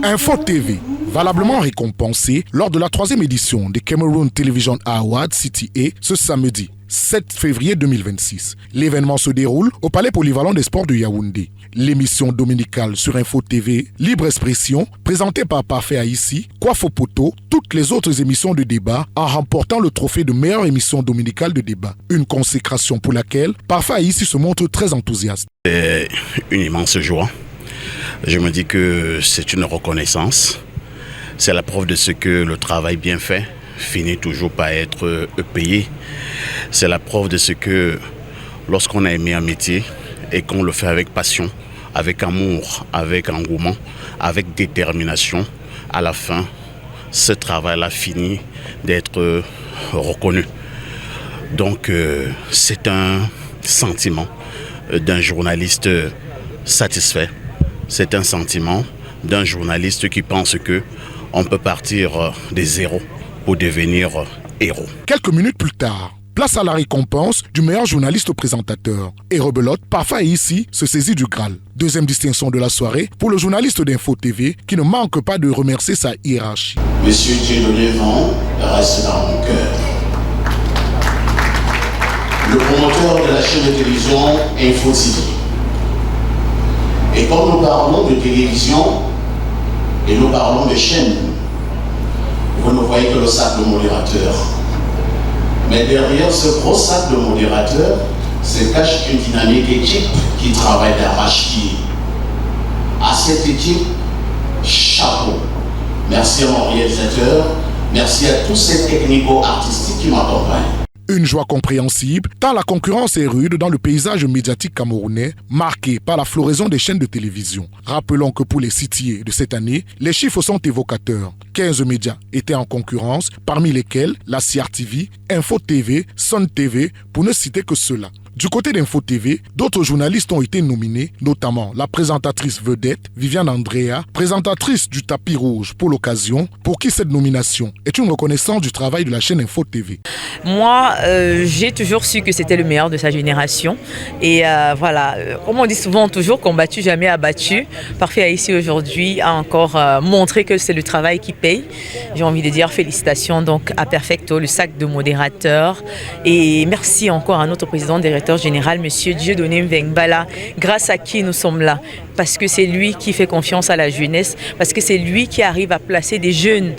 Info TV, valablement récompensé lors de la 3e édition des Cameroon Television Awards CTA ce samedi 7 février 2026. L'événement se déroule au Palais Polyvalent des Sports de Yaoundé. L'émission dominicale sur Info TV, Libre Expression, présentée par Parfait Haïssi, Kwafo Poto, toutes les autres émissions de débat en remportant le trophée de meilleure émission dominicale de débat. Une consécration pour laquelle Parfait Haïssi se montre très enthousiaste. C'est une immense joie. Je me dis que c'est une reconnaissance. C'est la preuve de ce que le travail bien fait finit toujours par être payé. C'est la preuve de ce que lorsqu'on a aimé un métier et qu'on le fait avec passion, avec amour, avec engouement, avec détermination, à la fin, ce travail-là finit d'être reconnu. Donc c'est un sentiment d'un journaliste satisfait. C'est un sentiment d'un journaliste qui pense que on peut partir des zéros pour devenir héros. Quelques minutes plus tard, place à la récompense du meilleur journaliste au présentateur. Et rebelote, Parfait Haïssi se saisit du Graal. Deuxième distinction de la soirée pour le journaliste d'Info TV qui ne manque pas de remercier sa hiérarchie. Monsieur Dieudonné Vent reste dans mon cœur. Le promoteur de la chaîne de télévision Info TV. Et quand nous parlons de télévision et nous parlons de chaîne, vous ne voyez que le sac de modérateur. Mais derrière ce gros sac de modérateur se cache une dynamique équipe qui travaille d'arrache-pied. À cette équipe, chapeau. Merci à mon réalisateur, merci à tous ces technico-artistiques qui m'accompagnent. Une joie compréhensible, tant la concurrence est rude dans le paysage médiatique camerounais, marqué par la floraison des chaînes de télévision. Rappelons que pour les CTA de cette année, les chiffres sont évocateurs. 15 médias étaient en concurrence, parmi lesquels la CRTV, Info TV, Sun TV, pour ne citer que ceux-là. Du côté d'Info TV, d'autres journalistes ont été nominés, notamment la présentatrice vedette Viviane Andrea, présentatrice du tapis rouge pour l'occasion, pour qui cette nomination est une reconnaissance du travail de la chaîne Info TV. Moi, j'ai toujours su que c'était le meilleur de sa génération. Et voilà, comme on dit souvent, toujours combattu, jamais abattu. Parfait Haïssi aujourd'hui a encore montré que c'est le travail qui paye. J'ai envie de dire félicitations donc à Perfecto, le sac de modérateur. Et merci encore à notre président directeur général, M. Dieudonné Mvengbala, grâce à qui nous sommes là. Parce que c'est lui qui fait confiance à la jeunesse, parce que c'est lui qui arrive à placer des jeunes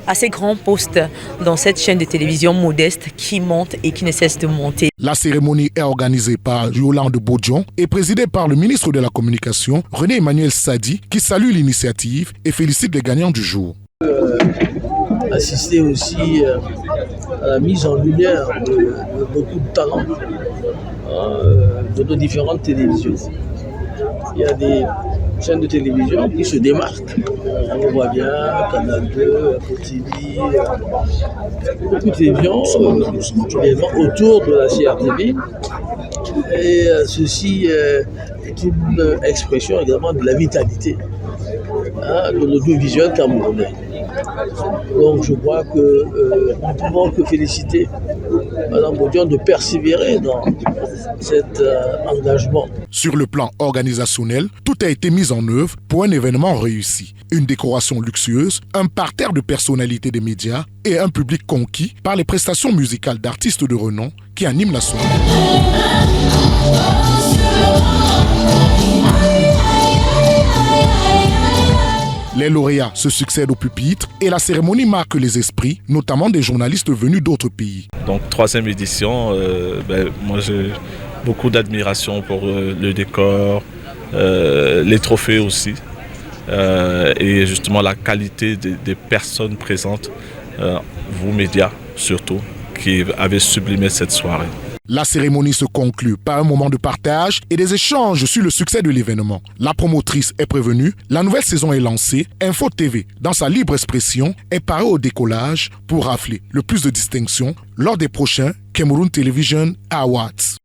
à ces grands postes dans cette chaîne de télévision modeste qui monte et qui ne cesse de monter. La cérémonie est organisée par Yolande Bodion et présidée par le ministre de la Communication, René Emmanuel Sadi, qui salue l'initiative et félicite les gagnants du jour. Assister aussi à la mise en lumière de beaucoup de talents de nos différentes télévisions. Il y a des chaînes de télévision qui se démarquent. On voit bien Canal 2, Info TV, beaucoup de télévisions autour de la CRTV. Et ceci est une expression également de la vitalité de l'audiovisuel camerounais. Donc je crois que nous ne pouvons que féliciter Mme Bodion de persévérer dans cet engagement. Sur le plan organisationnel, tout a été mis en œuvre pour un événement réussi. Une décoration luxueuse, un parterre de personnalités des médias et un public conquis par les prestations musicales d'artistes de renom qui animent la soirée. Les lauréats se succèdent au pupitre et la cérémonie marque les esprits, notamment des journalistes venus d'autres pays. Donc 3e édition, moi j'ai beaucoup d'admiration pour le décor, les trophées aussi, et justement la qualité des personnes présentes, vous médias surtout, qui avez sublimé cette soirée. La cérémonie se conclut par un moment de partage et des échanges sur le succès de l'événement. La promotrice est prévenue, la nouvelle saison est lancée, Info TV, dans sa libre expression, est parée au décollage pour rafler le plus de distinctions lors des prochains Cameroon Television Awards.